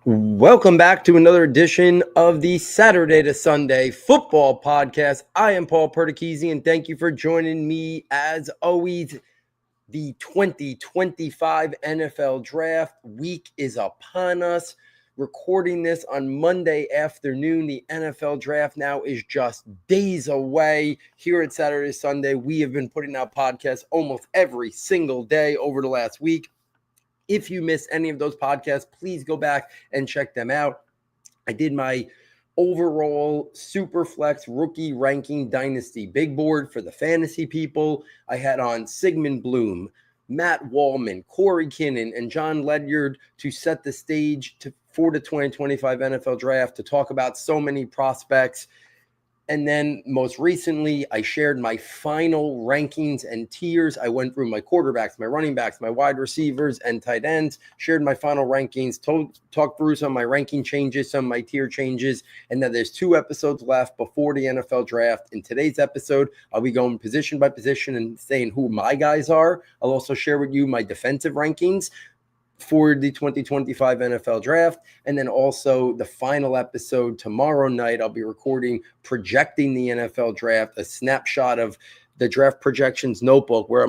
Welcome back to another edition of the Saturday to Sunday Football Podcast. I am Paul Perdichizzi, and thank you for joining me as always. The 2025 NFL Draft week is upon us. Recording this on Monday afternoon, the NFL Draft now is just days away. Here at Saturday to Sunday, we have been putting out podcasts almost every single day over the last week. If you missed any of those podcasts, please go back and check them out. I did my overall Superflex rookie ranking dynasty big board for the fantasy people. I had on Sigmund Bloom, Matt Wallman, Corey Kinnan, and John Ledyard to set the stage for the 2025 NFL Draft to talk about so many prospects. And then most recently, I shared my final rankings and tiers. I went through my quarterbacks, my running backs, my wide receivers, and tight ends, shared my final rankings, talked through some of my ranking changes, some of my tier changes, and then there's 2 episodes left before the NFL Draft. In today's episode, I'll be going position by position and saying who my guys are. I'll also share with you my defensive rankings for the 2025 NFL Draft. And then also the final episode tomorrow night, I'll be recording projecting the NFL Draft, a snapshot of the draft projections notebook where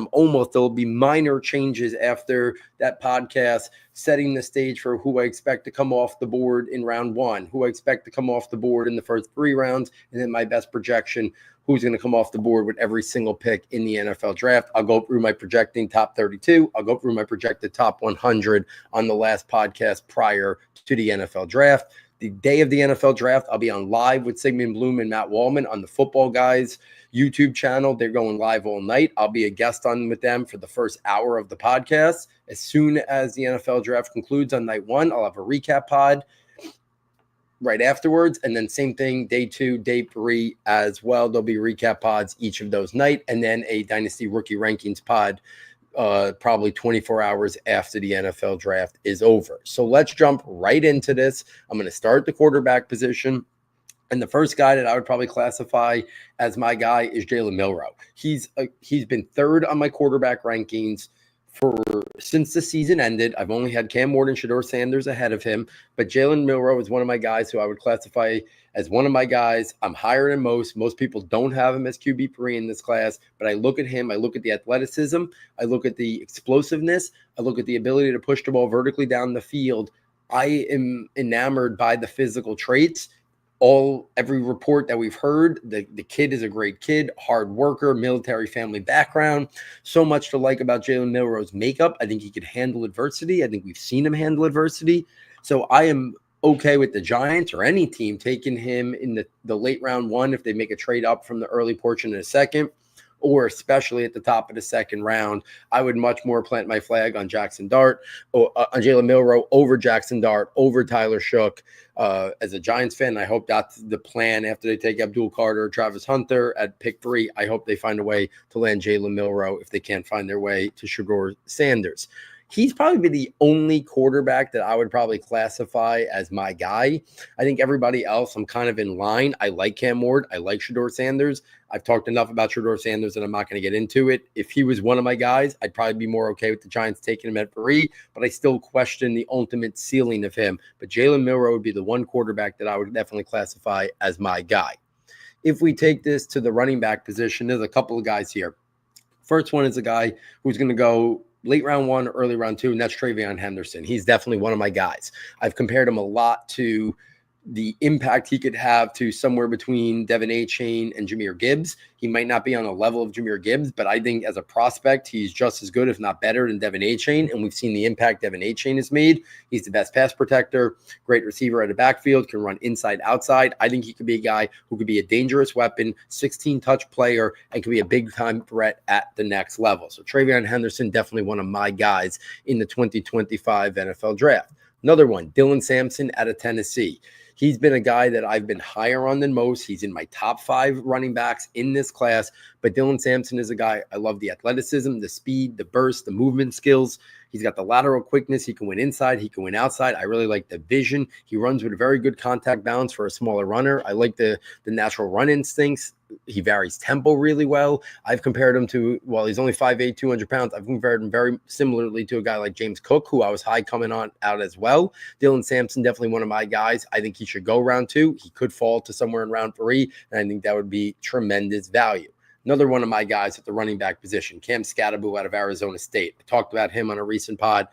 there'll be minor changes after that podcast, setting the stage for who I expect to come off the board in round 1, who I expect to come off the board in the first 3 rounds, and then my best projection, who's going to come off the board with every single pick in the NFL Draft. I'll go through my projecting top 32. I'll go through my projected top 100 on the last podcast prior to the NFL Draft. The day of the NFL Draft, I'll be on live with Sigmund Bloom and Matt Wallman on the Football Guys YouTube channel. They're going live all night. I'll be a guest on with them for the first hour of the podcast. As soon as the NFL Draft concludes on night 1, I'll have a recap pod right afterwards. And then same thing, day 2, day 3 as well. There'll be recap pods each of those night, and then a Dynasty Rookie Rankings pod probably 24 hours after the NFL Draft is over. So let's jump right into this. I'm going to start the quarterback position. And the first guy that I would probably classify as my guy is Jalen Milroe. He's been 3rd on my quarterback rankings since the season ended. I've only had Cam Ward and Shedeur Sanders ahead of him, but Jalen Milroe is one of my guys who I would classify as one of my guys. I'm higher than most. Most people don't have him as QB3 in this class, but I look at him, I look at the athleticism, I look at the explosiveness, I look at the ability to push the ball vertically down the field. I am enamored by the physical traits. Every report that we've heard, the kid is a great kid, hard worker, military family background. So much to like about Jalen Milroe's makeup. I think he could handle adversity. I think we've seen him handle adversity. So I am okay with the Giants or any team taking him in the late round 1 if they make a trade up from the early portion of the second, or especially at the top of the second round. I would much more plant my flag on Jackson Dart, or on Jalen Milroe over Jackson Dart, over Tyler Shook. As a Giants fan, I hope that's the plan after they take Abdul Carter, Travis Hunter at pick 3. I hope they find a way to land Jalen Milroe if they can't find their way to Shedeur Sanders. He's probably the only quarterback that I would probably classify as my guy. I think everybody else, I'm kind of in line. I like Cam Ward. I like Shedeur Sanders. I've talked enough about Shedeur Sanders and I'm not going to get into it. If he was one of my guys, I'd probably be more okay with the Giants taking him at 3, but I still question the ultimate ceiling of him. But Jalen Milroe would be the one quarterback that I would definitely classify as my guy. If we take this to the running back position, there's a couple of guys here. First one is a guy who's going to go late round 1, early round 2, and that's Travion Henderson. He's definitely one of my guys. I've compared him a lot to the impact he could have to somewhere between Devin Achane and Jahmyr Gibbs. He might not be on a level of Jahmyr Gibbs, but I think as a prospect, he's just as good, if not better, than Devin Achane, and we've seen the impact Devin Achane has made. He's the best pass protector, great receiver at the backfield, can run inside, outside. I think he could be a guy who could be a dangerous weapon, 16-touch player, and could be a big-time threat at the next level. So Travion Henderson, definitely one of my guys in the 2025 NFL Draft. Another one, Dylan Sampson out of Tennessee. He's been a guy that I've been higher on than most. He's in my top 5 running backs in this class, But Dylan Sampson is a guy, I love the athleticism, the speed, the burst, the movement skills. He's got the lateral quickness. He can win inside. He can win outside. I really like the vision. He runs with a very good contact balance for a smaller runner. I like the natural run instincts. He varies tempo really well. I've compared him to, well, he's only 5'8", 200 pounds. I've compared him very similarly to a guy like James Cook, who I was high coming on out as well. Dylan Sampson, definitely one of my guys. I think he should go round 2. He could fall to somewhere in round 3, and I think that would be tremendous value. Another one of my guys at the running back position, Cam Scatterbo out of Arizona State. I talked about him on a recent pod.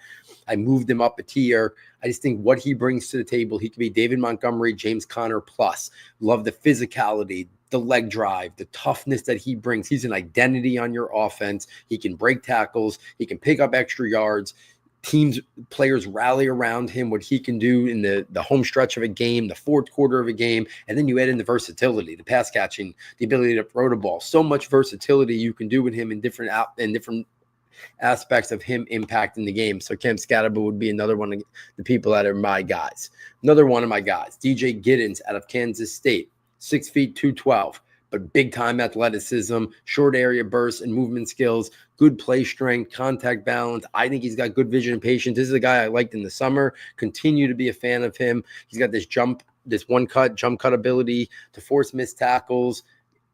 I moved him up a tier. I just think what he brings to the table, he could be David Montgomery, James Conner plus. Love the physicality, the leg drive, the toughness that he brings. He's an identity on your offense. He can break tackles. He can pick up extra yards. Players rally around him, what he can do in the home stretch of a game, the fourth quarter of a game, and then you add in the versatility, the pass catching, the ability to throw the ball. So much versatility you can do with him in different aspects of him impacting the game. So Cam Scatterbo would be another one of the people that are my guys. Another one of my guys, DJ Giddens out of Kansas State, 6 feet 212. But big-time athleticism, short area bursts and movement skills, good play strength, contact balance. I think he's got good vision and patience. This is a guy I liked in the summer. Continue to be a fan of him. He's got this jump cut ability to force missed tackles,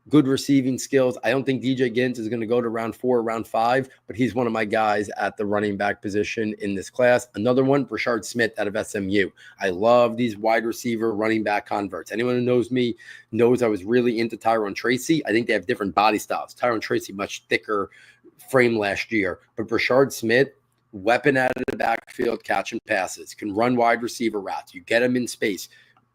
good receiving skills. I don't think DJ Giddens is going to go to round 4 or round 5, but he's one of my guys at the running back position in this class. Another one, Brashard Smith out of SMU. I love these wide receiver running back converts. Anyone who knows me knows I was really into Tyrone Tracy. I think they have different body styles. Tyrone Tracy, much thicker frame last year, but Brashard Smith, weapon out of the backfield, catching passes, can run wide receiver routes. You get him in space.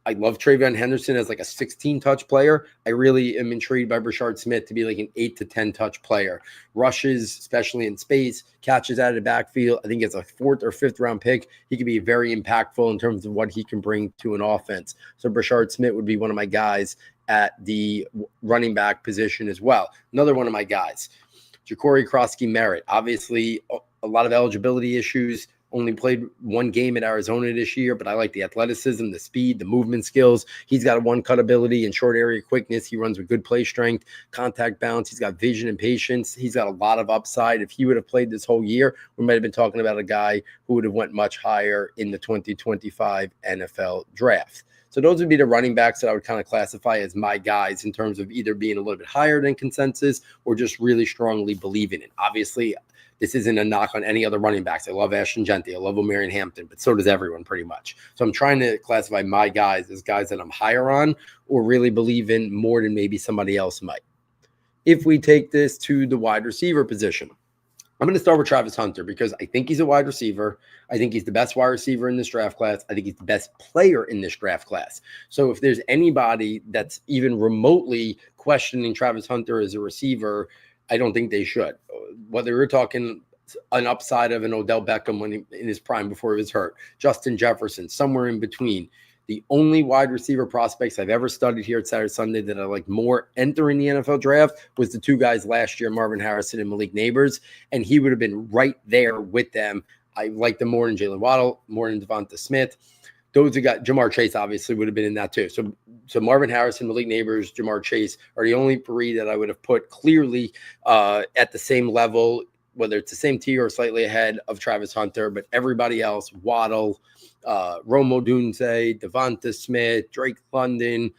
I love Travion Henderson as like a 16-touch player. I really am intrigued by Brashard Smith to be like an 8 to 10-touch player. Rushes, especially in space, catches out of the backfield. I think it's a 4th or 5th round pick. He could be very impactful in terms of what he can bring to an offense. So Brashard Smith would be one of my guys at the running back position as well. Another one of my guys, Ja'Cory Krosky-Merritt. Obviously, a lot of eligibility issues. Only played one game at Arizona this year, but I like the athleticism, the speed, the movement skills. He's got a one-cut ability and short area quickness. He runs with good play strength, contact balance. He's got vision and patience. He's got a lot of upside. If he would have played this whole year, we might have been talking about a guy who would have went much higher in the 2025 NFL draft. So those would be the running backs that I would kind of classify as my guys in terms of either being a little bit higher than consensus or just really strongly believing it. Obviously, this isn't a knock on any other running backs. I love Ashton Genty. I love O'Marion Hampton, but so does everyone pretty much. So I'm trying to classify my guys as guys that I'm higher on or really believe in more than maybe somebody else might. If we take this to the wide receiver position, I'm going to start with Travis Hunter because I think he's a wide receiver. I think he's the best wide receiver in this draft class. I think he's the best player in this draft class. So if there's anybody that's even remotely questioning Travis Hunter as a receiver, I don't think they should. Whether we're talking an upside of an Odell Beckham in his prime before he was hurt, Justin Jefferson, somewhere in between. The only wide receiver prospects I've ever studied here at Saturday Sunday that I like more entering the NFL draft was the two guys last year, Marvin Harrison and Malik Neighbors, and he would have been right there with them. I like them more than Jalen Waddle, more than Devonta Smith. Those who got Jamar Chase obviously would have been in that too. So Marvin Harrison, Malik Neighbors, Jamar Chase are the only three that I would have put clearly at the same level, whether it's the same tier or slightly ahead of Travis Hunter, but everybody else, Waddle, Rome Odunze, Devonta Smith, Drake London,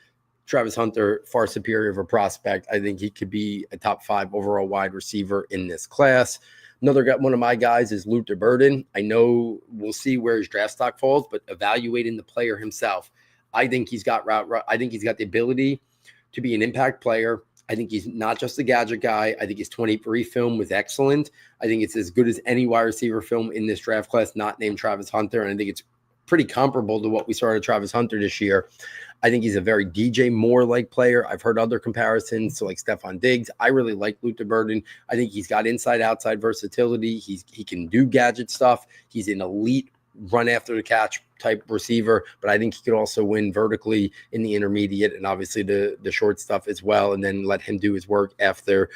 Travis Hunter, far superior of a prospect. I think he could be a top 5 overall wide receiver in this class. One of my guys is Luther Burden. I know we'll see where his draft stock falls, but evaluating the player himself, I think he's got I think he's got the ability to be an impact player. I think he's not just a gadget guy. I think his 23 film was excellent. I think it's as good as any wide receiver film in this draft class, not named Travis Hunter. And I think it's pretty comparable to what we saw at Travis Hunter this year. I think he's a very DJ Moore-like player. I've heard other comparisons to like Stephon Diggs. I really like Luther Burden. I think he's got inside-outside versatility. He can do gadget stuff. He's an elite run after the catch type receiver, but I think he could also win vertically in the intermediate and obviously the short stuff as well, and then let him do his work after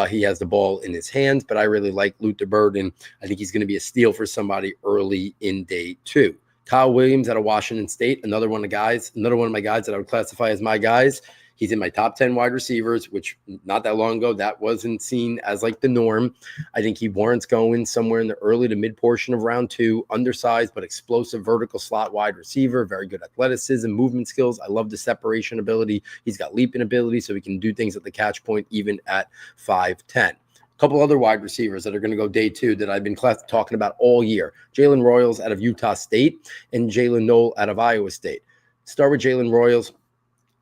he has the ball in his hands. But I really like Luther Burden. I think he's going to be a steal for somebody early in day 2. Kyle Williams out of Washington State, another one of my guys that I would classify as my guys. He's in my top 10 wide receivers, which not that long ago, that wasn't seen as like the norm. I think he warrants going somewhere in the early to mid portion of round 2, undersized but explosive vertical slot wide receiver, very good athleticism, movement skills. I love the separation ability. He's got leaping ability, so he can do things at the catch point, even at 5'10". Couple other wide receivers that are going to go day 2 that I've been talking about all year. Jalen Royals out of Utah State and Jalen Knoll out of Iowa State. Start with Jalen Royals.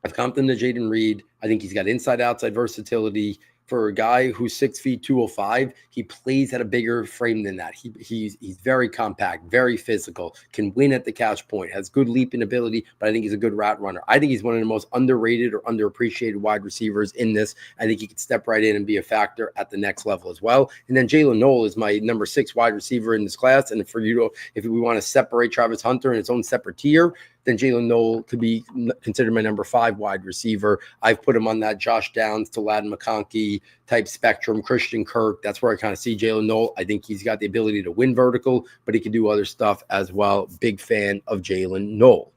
I've comped him to Jaden Reed. I think he's got inside-outside versatility. For a guy who's 6 feet 205, he plays at a bigger frame than that. He's very compact, very physical, can win at the catch point, has good leaping ability, but I think he's a good route runner. I think he's one of the most underrated or underappreciated wide receivers in this. I think he could step right in and be a factor at the next level as well. And then Jalen Knoll is my number 6 wide receiver in this class. And if we want to separate Travis Hunter in its own separate tier, then Jalen Knoll could be considered my number 5 wide receiver. I've put him on that Josh Downs to Ladd McConkey type spectrum, Christian Kirk. That's where I kind of see Jalen Knoll. I think he's got the ability to win vertical, but he can do other stuff as well. Big fan of Jalen Knoll.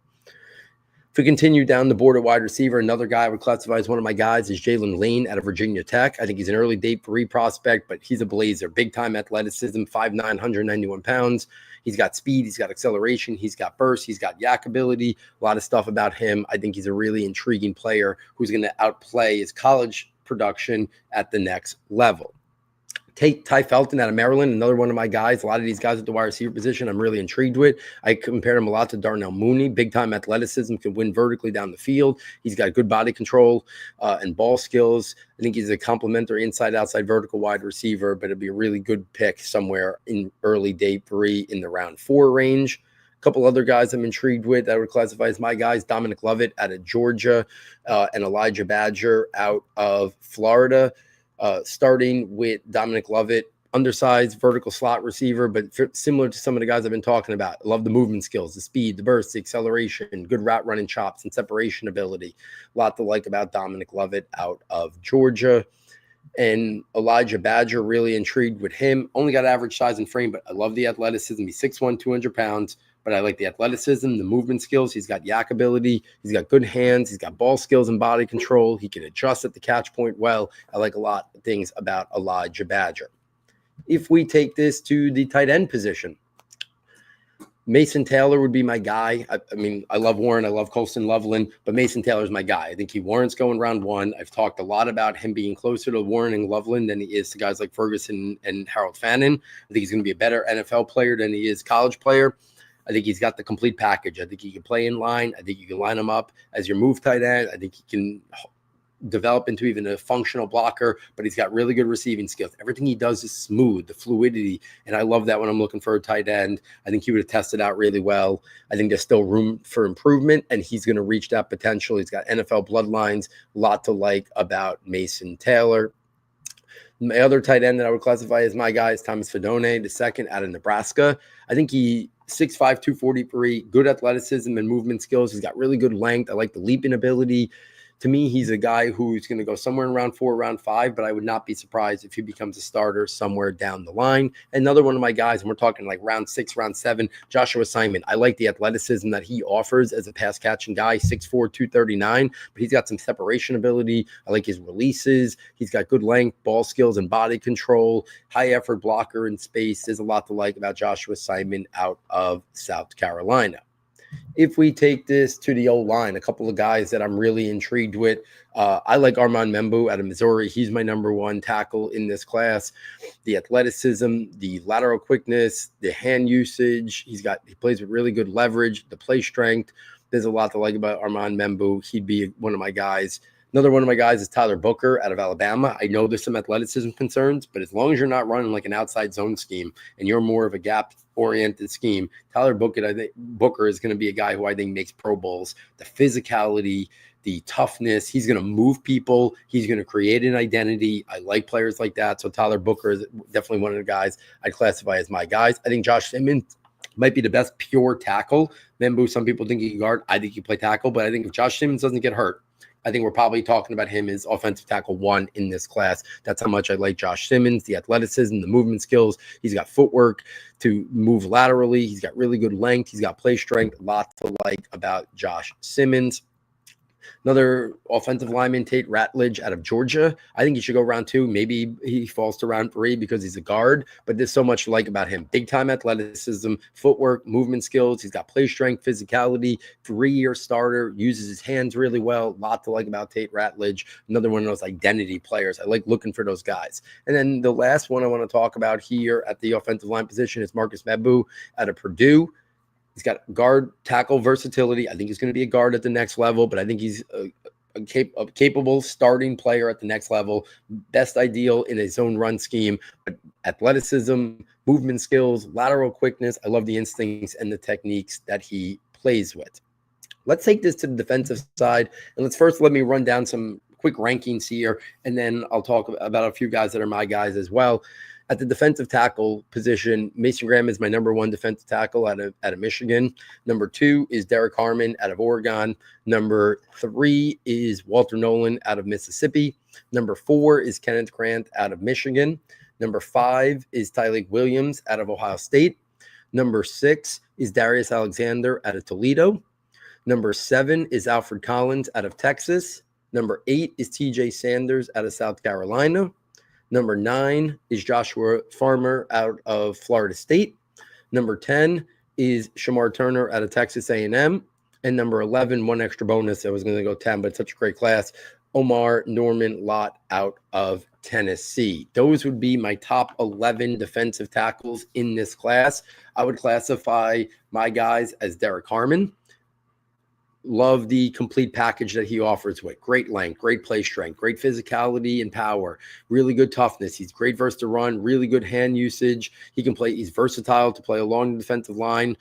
If we continue down the board at wide receiver, another guy I would classify as one of my guys is Jalen Lane out of Virginia Tech. I think he's an early day 3 prospect, but he's a blazer. Big-time athleticism, 5'9", 191 pounds. He's got speed, he's got acceleration, he's got burst, he's got yak ability, a lot of stuff about him. I think he's a really intriguing player who's going to outplay his college production at the next level. Take Ty Felton out of Maryland, another one of my guys. A lot of these guys at the wide receiver position I'm really intrigued with. I compared him a lot to Darnell Mooney. Big-time athleticism, can win vertically down the field. He's got good body control and ball skills. I think he's a complementary inside-outside vertical wide receiver, but it'd be a really good pick somewhere in early day 3 in the round 4 range. A couple other guys I'm intrigued with that I would classify as my guys: Dominic Lovett out of Georgia and Elijah Badger out of Florida. Starting with Dominic Lovett, undersized vertical slot receiver, but similar to some of the guys I've been talking about. I love the movement skills, the speed, the burst, the acceleration, good route running chops, and separation ability. A lot to like about Dominic Lovett out of Georgia. And Elijah Badger, really intrigued with him. Only got average size and frame, but I love the athleticism. He's 6'1", 200 pounds. But I like the athleticism, the movement skills. He's got yak ability. He's got good hands. He's got ball skills and body control. He can adjust at the catch point well. I like a lot of things about Elijah Badger. If we take this to the tight end position, Mason Taylor would be my guy. I mean, I love Warren. I love Colston Loveland, but Mason Taylor is my guy. I think he warrants going round 1. I've talked a lot about him being closer to Warren and Loveland than he is to guys like Ferguson and Harold Fannin. I think he's going to be a better NFL player than he is college player. I think he's got the complete package. I think he can play in line. I think you can line him up as your move tight end. I think he can develop into even a functional blocker, but he's got really good receiving skills. Everything he does is smooth, the fluidity, and I love that when I'm looking for a tight end. I think he would have tested out really well. I think there's still room for improvement, and he's going to reach that potential. He's got NFL bloodlines, a lot to like about Mason Taylor. My other tight end that I would classify as my guy is Thomas Fidone, the second out of Nebraska. I think he 6'5", 243, good athleticism and movement skills. He's got really good length. I like the leaping ability. To me, he's a guy who's going to go somewhere in round 4, round 5, but I would not be surprised if he becomes a starter somewhere down the line. Another one of my guys, and we're talking like round 6, round 7, Joshua Simon. I like the athleticism that he offers as a pass-catching guy, 6'4", 239, but he's got some separation ability. I like his releases. He's got good length, ball skills, and body control, high-effort blocker in space. There's a lot to like about Joshua Simon out of South Carolina. If we take this to the O-line, a couple of guys that I'm really intrigued with. I like Armand Membu out of Missouri. He's my number 1 tackle in this class. The athleticism, the lateral quickness, the hand usage. He plays with really good leverage, the play strength. There's a lot to like about Armand Membu. He'd be one of my guys. Another one of my guys is Tyler Booker out of Alabama. I know there's some athleticism concerns, but as long as you're not running like an outside zone scheme and you're more of a gap-oriented scheme, Tyler Booker, I think Booker is going to be a guy who I think makes Pro Bowls. The physicality, the toughness, he's going to move people. He's going to create an identity. I like players like that. So Tyler Booker is definitely one of the guys I'd classify as my guys. I think Josh Simmons might be the best pure tackle. Membu, some people think he can guard. I think he can play tackle, but I think if Josh Simmons doesn't get hurt, I think we're probably talking about him as offensive tackle 1 in this class. That's how much I like Josh Simmons, the athleticism, the movement skills. He's got footwork to move laterally. He's got really good length. He's got play strength. A lot to like about Josh Simmons. Another offensive lineman, Tate Ratledge out of Georgia. I think he should go round 2. Maybe he falls to round 3 because he's a guard, but there's so much to like about him. Big time athleticism, footwork, movement skills. He's got play strength, physicality, 3-year starter, uses his hands really well. A lot to like about Tate Ratledge. Another one of those identity players. I like looking for those guys. And then the last one I want to talk about here at the offensive line position is Marcus Mabu out of Purdue. He's got guard tackle versatility. I think he's going to be a guard at the next level, but I think he's a capable starting player at the next level. Best ideal in a zone run scheme, but athleticism, movement skills, lateral quickness. I love the instincts and the techniques that he plays with. Let's take this to the defensive side, and let me run down some quick rankings here, and then I'll talk about a few guys that are my guys as well. At the defensive tackle position, Mason Graham is my number 1 defensive tackle out of Michigan. Number 2 is Derek Harmon out of Oregon. Number 3 is Walter Nolan out of Mississippi. Number 4 is Kenneth Grant out of Michigan. Number 5 is Tyleik Williams out of Ohio State. Number 6 is Darius Alexander out of Toledo. Number 7 is Alfred Collins out of Texas. Number 8 is TJ Sanders out of South Carolina. Number 9 is Joshua Farmer out of Florida State. Number 10 is Shamar Turner out of Texas A&M. And number 11, one extra bonus. I was going to go 10, but it's such a great class. Omar Norman Lott out of Tennessee. Those would be my top 11 defensive tackles in this class. I would classify my guys as Derek Harmon. Love the complete package that he offers with great length, great play strength, great physicality and power, really good toughness. He's great versus the run, really good hand usage. He's versatile to play along the defensive line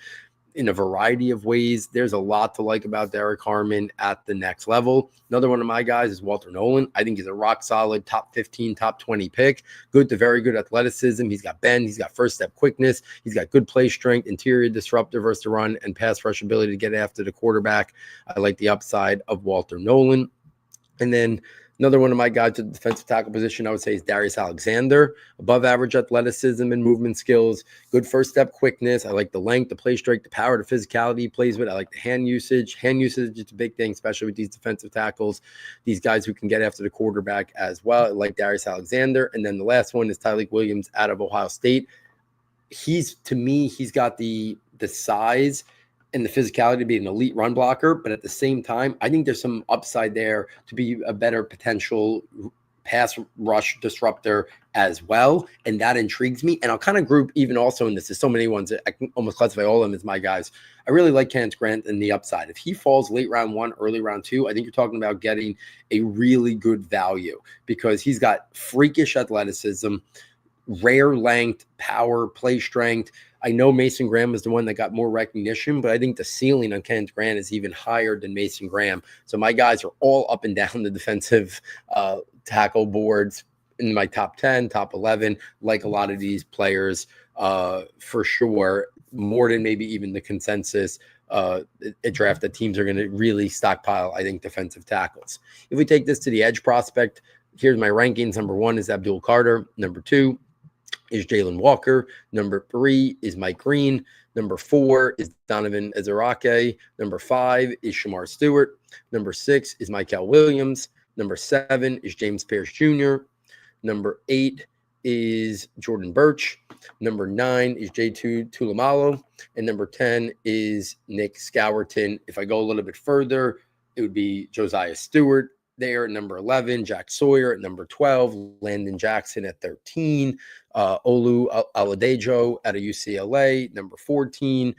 in a variety of ways. There's a lot to like about Derek Harmon at the next level. Another one of my guys is Walter Nolan. I think he's a rock solid top 15, top 20 pick. Good to very good athleticism. He's got bend. He's got first step quickness. He's got good play strength, interior disruptor versus the run, and pass rush ability to get after the quarterback. I like the upside of Walter Nolan. And then another one of my guys at the defensive tackle position, I would say, is Darius Alexander. Above average athleticism and movement skills, good first step quickness. I like the length, the play strength, the power, the physicality he plays with. I like the hand usage. Hand usage is a big thing, especially with these defensive tackles, these guys who can get after the quarterback as well. I like Darius Alexander. And then the last one is Tyleik Williams out of Ohio State. He's got the size and the physicality to be an elite run blocker, but at the same time, I think there's some upside there to be a better potential pass rush disruptor as well, and that intrigues me. And I'll kind of group even also in this. There's so many ones that I can almost classify all of them as my guys. I really like Kenneth Grant and the upside. If he falls late round 1, early round 2, I think you're talking about getting a really good value because he's got freakish athleticism, rare length, power, play strength. I know Mason Graham is the one that got more recognition, but I think the ceiling on Kenneth Grant is even higher than Mason Graham. So my guys are all up and down the defensive tackle boards in my top 10, top 11, like a lot of these players for sure, more than maybe even the consensus draft that teams are going to really stockpile, I think, defensive tackles. If we take this to the edge prospect, here's my rankings. Number 1 is Abdul Carter. Number 2 is Jalen Walker. Number 3 is Mike Green. Number 4 is Donovan Ezerake. Number 5 is Shamar Stewart. Number 6 is Michael Williams. Number 7 is James Pierce Jr. Number 8 is Jordan Birch. Number 9 is J2 Tulamalo. And number 10 is Nick Scowerton. If I go a little bit further, it would be Josiah Stewart there at number 11, Jack Sawyer at number 12, Landon Jackson at 13, Olu Aladejo out of UCLA, number 14,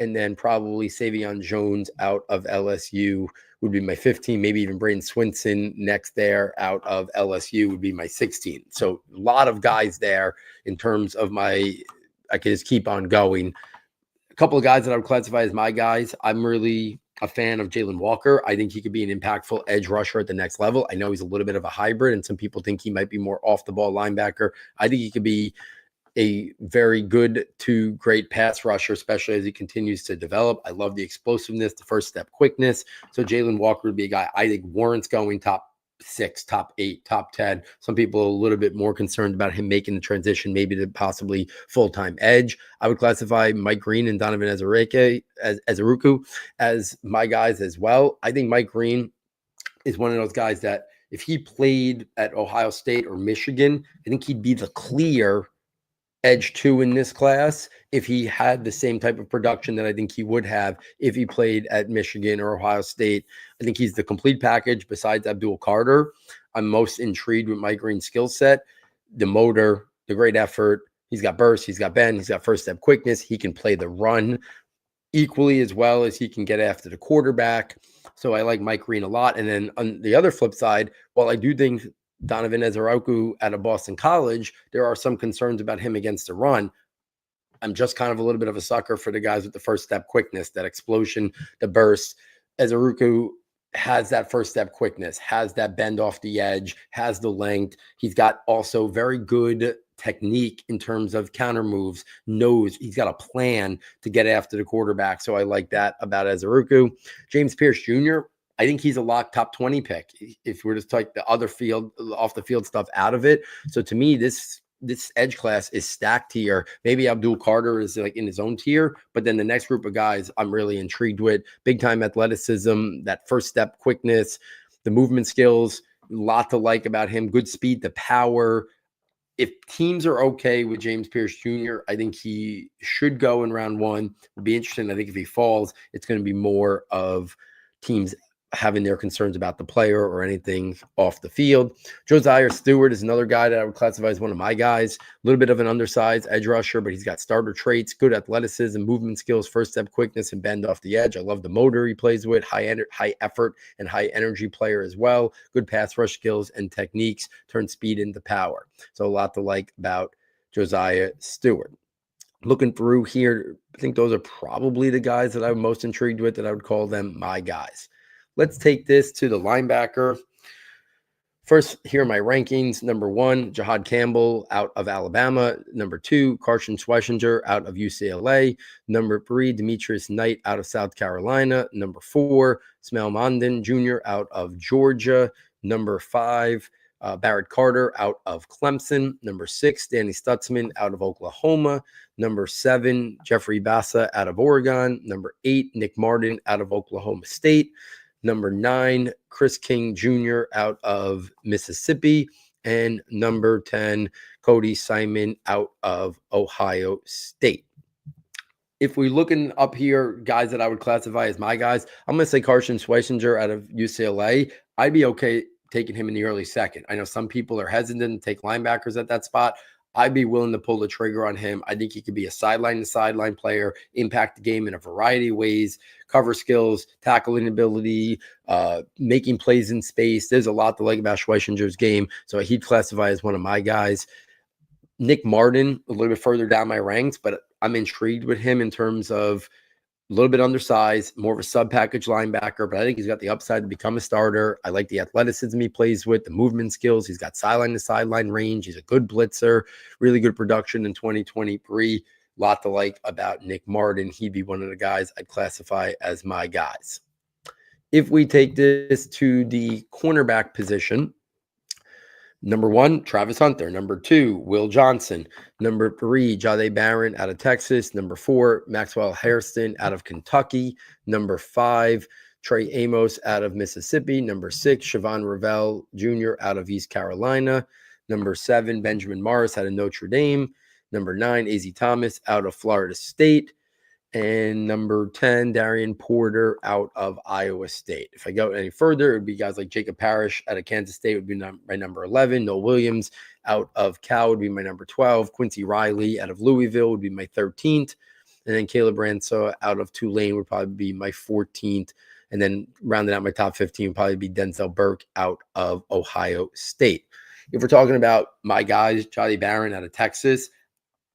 and then probably Savion Jones out of LSU would be my 15, maybe even Braden Swinson next there out of LSU would be my 16. So a lot of guys there in terms of I could just keep on going. A couple of guys that I would classify as my guys. I'm really a fan of Jalen Walker. I think he could be an impactful edge rusher at the next level. I know he's a little bit of a hybrid, and some people think he might be more off-the-ball linebacker. I think he could be a very good to great pass rusher, especially as he continues to develop. I love the explosiveness, the first step quickness. So Jalen Walker would be a guy I think warrants going top 6, top 8, top 10. Some people are a little bit more concerned about him making the transition, maybe to possibly full-time edge. I would classify Mike Green and Donovan Ezerake as my guys as well. I think Mike Green is one of those guys that if he played at Ohio State or Michigan, I think he'd be the clear edge 2 in this class if he had the same type of production that I think he would have if he played at Michigan or Ohio State. I think he's the complete package besides Abdul Carter. I'm most intrigued with Mike Green's skill set, the motor, the great effort. He's got burst, he's got bend, he's got first step quickness. He can play the run equally as well as he can get after the quarterback. So I like Mike Green a lot. And then on the other flip side, while I do think Donovan Ezeroku out of Boston College, there are some concerns about him against the run. I'm just kind of a little bit of a sucker for the guys with the first step quickness, that explosion, the burst. Ezeroku has that first step quickness, has that bend off the edge, has the length. He's got also very good technique in terms of counter moves, knows he's got a plan to get after the quarterback. So I like that about Ezeroku. James Pierce Jr., I think he's a lock top 20 pick if we're just take the other field, off the field stuff out of it. So to me, this edge class is stacked here. Maybe Abdul Carter is like in his own tier, but then the next group of guys I'm really intrigued with. Big time athleticism, that first step quickness, the movement skills, a lot to like about him. Good speed, the power. If teams are okay with James Pierce Jr., I think he should go in round 1. It'll be interesting. I think if he falls, it's going to be more of teams having their concerns about the player or anything off the field. Josiah Stewart is another guy that I would classify as one of my guys. A little bit of an undersized edge rusher, but he's got starter traits, good athleticism, movement skills, first step quickness, and bend off the edge. I love the motor he plays with, high effort and high energy player as well. Good pass rush skills and techniques, turn speed into power. So a lot to like about Josiah Stewart. Looking through here, I think those are probably the guys that I'm most intrigued with, that I would call them my guys. Let's take this to the linebacker. First, here are my rankings. Number 1, Jahad Campbell out of Alabama. Number 2, Carson Schweissinger out of UCLA. Number 3, Demetrius Knight out of South Carolina. Number 4, Smail Mondin Jr. out of Georgia. Number 5, Barrett Carter out of Clemson. Number 6, Danny Stutzman out of Oklahoma. Number 7, Jeffrey Bassa out of Oregon. Number 8, Nick Martin out of Oklahoma State. Number 9, Chris King Jr. out of Mississippi. And number 10, Cody Simon out of Ohio State. If we're looking up here, guys that I would classify as my guys, I'm going to say Carson Schweissinger out of UCLA. I'd be okay taking him in the early second. I know some people are hesitant to take linebackers at that spot. I'd be willing to pull the trigger on him. I think he could be a sideline-to-sideline player, impact the game in a variety of ways, cover skills, tackling ability, making plays in space. There's a lot to like about Schweisinger's game, so he'd classify as one of my guys. Nick Martin, a little bit further down my ranks, but I'm intrigued with him in terms of a little bit undersized, more of a sub-package linebacker, but I think he's got the upside to become a starter. I like the athleticism he plays with, the movement skills. He's got sideline-to-sideline range. He's a good blitzer, really good production in 2023. A lot to like about Nick Martin. He'd be one of the guys I'd classify as my guys. If we take this to the cornerback position, number 1, Travis Hunter. Number 2, Will Johnson. Number 3, Jahdae Barron out of Texas. Number 4, Maxwell Hairston out of Kentucky. Number 5, Trey Amos out of Mississippi. Number 6, Siobhan Ravel Jr. out of East Carolina. Number 7, Benjamin Morris out of Notre Dame. Number 9, Azzy Thomas out of Florida State. And number 10, Darian Porter out of Iowa State. If I go any further, it would be guys like Jacob Parrish out of Kansas State would be my number 11. Noel Williams out of Cal would be my number 12. Quincy Riley out of Louisville would be my 13th. And then Caleb Ransaw out of Tulane would probably be my 14th. And then rounding out my top 15 would probably be Denzel Burke out of Ohio State. If we're talking about my guys, Jahdae Barron out of Texas,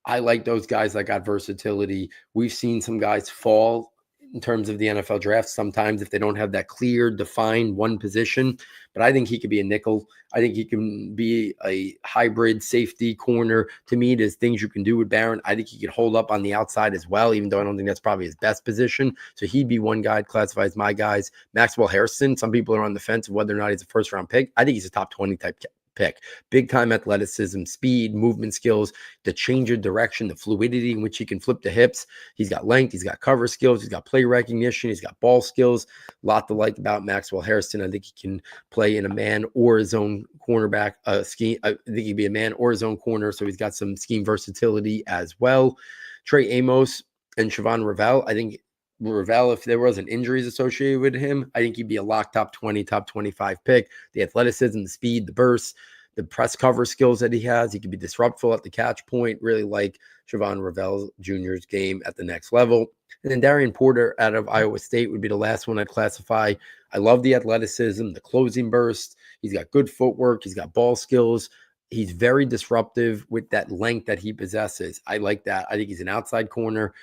I like those guys that got versatility. We've seen some guys fall in terms of the NFL draft sometimes if they don't have that clear, defined one position. But I think he could be a nickel. I think he can be a hybrid safety corner. To me, there's things you can do with Barron. I think he could hold up on the outside as well, even though I don't think that's probably his best position. So he'd be one guy I'd classify as my guys. Maxwell Hairston, some people are on the fence of whether or not he's a first-round pick. I think he's a top 20 type pick. Big time athleticism, speed, movement skills, the change of direction, the fluidity in which he can flip the hips. He's got length, he's got cover skills, he's got play recognition, he's got ball skills. A lot to like about Maxwell Hairston. I think he can play in a man or his own cornerback scheme. I think he'd be a man or his own corner, so he's got some scheme versatility as well. Trey Amos and Siobhan Ravel, I think Ravel, if there wasn't injuries associated with him, I think he'd be a lock top 20, top 25 pick. The athleticism, the speed, the burst, the press cover skills that he has. He can be disruptful at the catch point. Really like Siobhan Ravel Jr.'s game at the next level. And then Darian Porter out of Iowa State would be the last one I'd classify. I love the athleticism, the closing burst. He's got good footwork. He's got ball skills. He's very disruptive with that length that he possesses. I like that. I think he's an outside corner,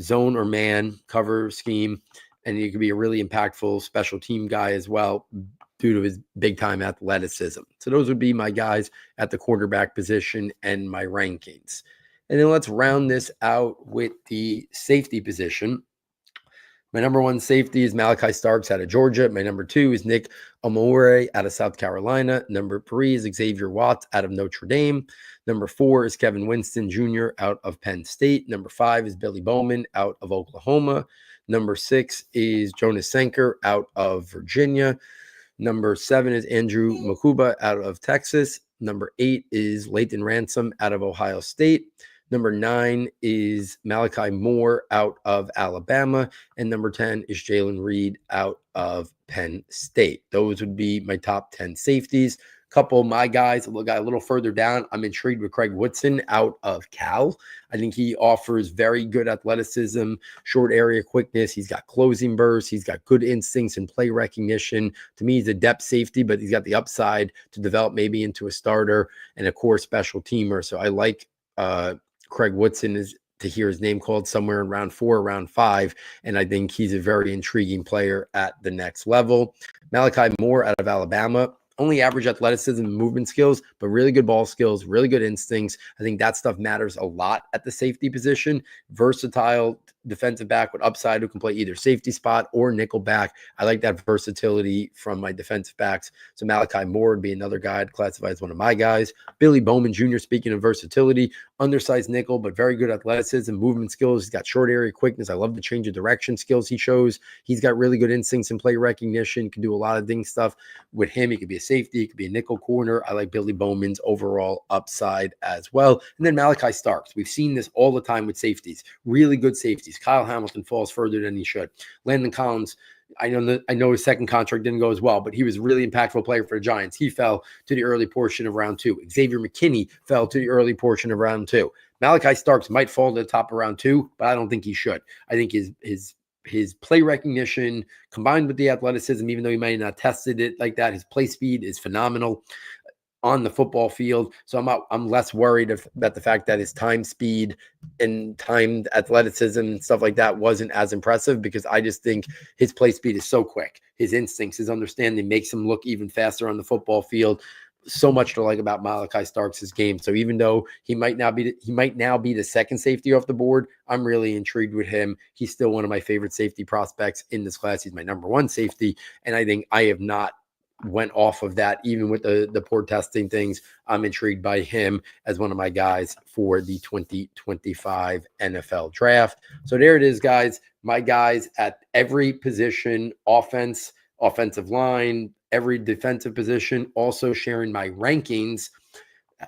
zone or man cover scheme, and he could be a really impactful special team guy as well due to his big time athleticism. So those would be my guys at the quarterback position and my rankings. And then let's round this out with the safety position. My number one safety is Malachi Starks out of Georgia. My number two is Nick Amore out of South Carolina. Number three is Xavier Watts out of Notre Dame. Number four is Kevin Winston Jr. out of Penn State. Number five is Billy Bowman out of Oklahoma. Number six is Jonas Senker out of Virginia. Number seven is Andrew Makuba out of Texas. Number eight is Lathan Ransom out of Ohio State. Number 9 is Malachi Moore out of Alabama. And number 10 is Jalen Reed out of Penn State. Those would be my top 10 safeties. Couple of my guys, got a little further down. I'm intrigued with Craig Woodson out of Cal. I think he offers very good athleticism, short area quickness. He's got closing bursts. He's got good instincts and play recognition. To me, he's a depth safety, but he's got the upside to develop maybe into a starter and a core special teamer. So I like Craig Woodson is to hear his name called somewhere in round 4, round 5, and I think he's a very intriguing player at the next level. Malachi Moore out of Alabama, only average athleticism and movement skills, but really good ball skills, really good instincts. I think that stuff matters a lot at the safety position. Versatile defensive back with upside who can play either safety spot or nickel back. I like that versatility from my defensive backs. So Malachi Moore would be another guy I'd classify as one of my guys. Billy Bowman Jr., speaking of versatility, undersized nickel, but very good athleticism, movement skills. He's got short area quickness. I love the change of direction skills he shows. He's got really good instincts and play recognition. Can do a lot of things stuff with him. He could be a safety. He could be a nickel corner. I like Billy Bowman's overall upside as well. And then Malachi Starks. We've seen this all the time with safeties. Really good safeties. Kyle Hamilton falls further than he should. Landon Collins, I know his second contract didn't go as well, but he was a really impactful player for the Giants. He fell to the early portion of round 2. Xavier McKinney fell to the early portion of round 2. Malachi Starks might fall to the top of round 2, but I don't think he should. I think his play recognition combined with the athleticism, even though he might not tested it like that, his play speed is phenomenal on the football field. So I'm less worried about the fact that his time speed and timed athleticism and stuff like that wasn't as impressive, because I just think his play speed is so quick. His instincts, his understanding makes him look even faster on the football field. So much to like about Malachi Starks' game. So even though he might now be the second safety off the board, I'm really intrigued with him. He's still one of my favorite safety prospects in this class. He's my number one safety, and I think I have not went off of that, even with the poor testing things. I'm intrigued by him as one of my guys for the 2025 NFL draft. So there it is, guys. My guys at every position, offense, offensive line, every defensive position, also sharing my rankings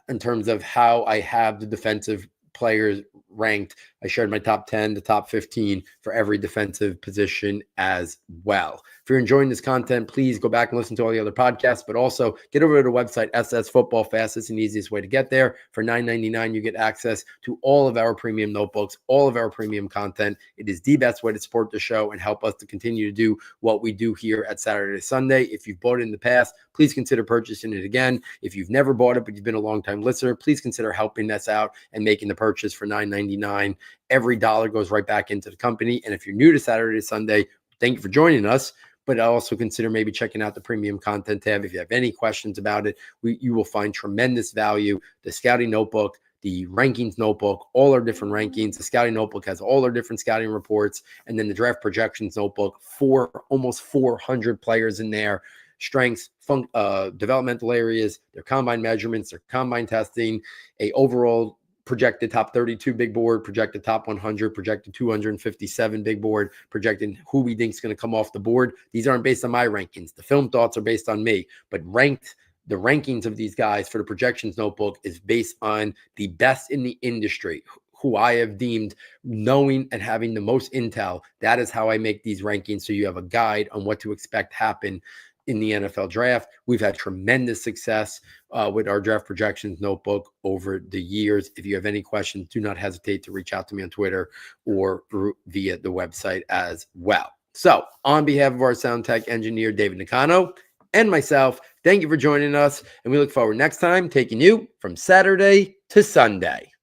in terms of how I have the defensive players ranked. I shared my top 10 to top 15 for every defensive position as well. If you're enjoying this content, please go back and listen to all the other podcasts, but also get over to the website, SS Football Fastest and easiest way to get there. For $9.99, you get access to all of our premium notebooks, all of our premium content. It is the best way to support the show and help us to continue to do what we do here at Saturday to Sunday. If you've bought it in the past, please consider purchasing it again. If you've never bought it, but you've been a long-time listener, please consider helping us out and making the purchase for $9.99. Every dollar goes right back into the company. And if you're new to Saturday to Sunday, thank you for joining us. But also consider maybe checking out the premium content tab. If you have any questions about it, you will find tremendous value. The scouting notebook, the rankings notebook, all our different rankings. The scouting notebook has all our different scouting reports. And then the draft projections notebook, almost 400 players in there, strengths, developmental areas, their combine measurements, their combine testing, a overall projected top 32 big board, projected top 100, projected 257 big board, projecting who we think is going to come off the board. These aren't based on my rankings. The film thoughts are based on me, but the rankings of these guys for the projections notebook is based on the best in the industry, who I have deemed knowing and having the most intel. That is how I make these rankings. So you have a guide on what to expect happen in the NFL draft. We've had tremendous success with our draft projections notebook over the years. If you have any questions, do not hesitate to reach out to me on Twitter or via the website as well. So on behalf of our sound tech engineer, David Nakano, and myself, thank you for joining us. And we look forward next time taking you from Saturday to Sunday.